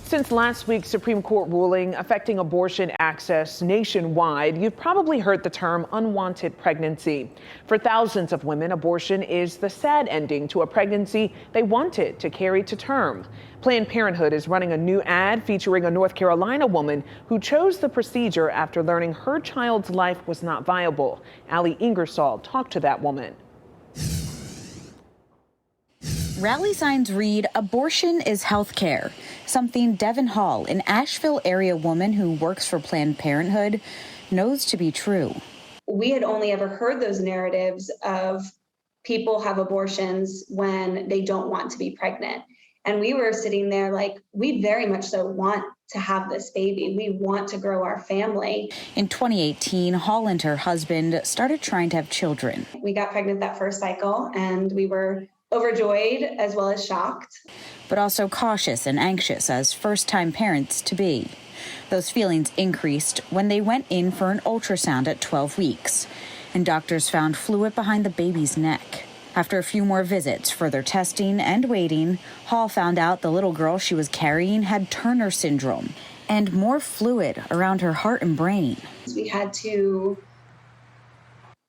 Since last week's Supreme Court ruling affecting abortion access nationwide, you've probably heard the term unwanted pregnancy. For thousands of women, abortion is the sad ending to a pregnancy they wanted to carry to term. Planned Parenthood is running a new ad featuring a North Carolina woman who chose the procedure after learning her child's life was not viable. Ingersoll talked to that woman. Rally signs read, "Abortion is health care," something Devin Hall, an Asheville area woman who works for Planned Parenthood, knows to be true. We had only ever heard those narratives of people have abortions when they don't want to be pregnant. And we were sitting there like, we very much so want to have this baby. We want to grow our family. In 2018, Hall and her husband started trying to have children. We got pregnant that first cycle, and we were overjoyed as well as shocked. But also cautious and anxious as first-time parents to be. Those feelings increased when they went in for an ultrasound at 12 weeks, and doctors found fluid behind the baby's neck. After a few more visits, further testing, and waiting, Hall found out the little girl she was carrying had Turner syndrome and more fluid around her heart and brain. We had to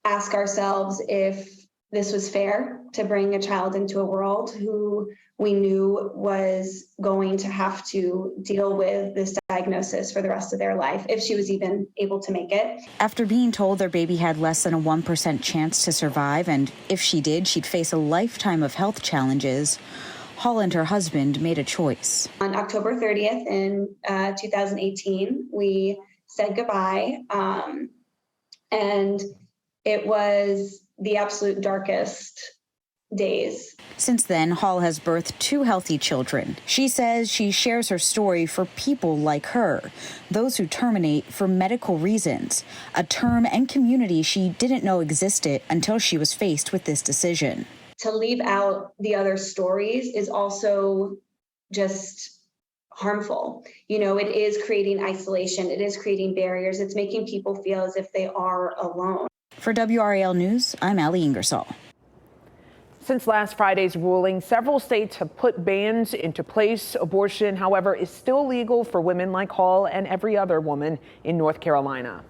ask ourselves if this was fair to bring a child into a world who we knew was going to have to deal with this diagnosis for the rest of their life, if she was even able to make it. After being told their baby had less than a 1% chance to survive, and if she did, she'd face a lifetime of health challenges, Hall and her husband made a choice. On October 30th in 2018, we said goodbye, and it was the absolute darkest days. Since then, Hall has birthed 2 healthy children. She says she shares her story for people like her, those who terminate for medical reasons, a term and community she didn't know existed until she was faced with this decision. To leave out the other stories is also just harmful. You know, it is creating isolation, it is creating barriers, it's making people feel as if they are alone. For WRAL News, I'm Ingersoll. Since last Friday's ruling, several states have put bans into place. Abortion, however, is still legal for women like Hall and every other woman in North Carolina.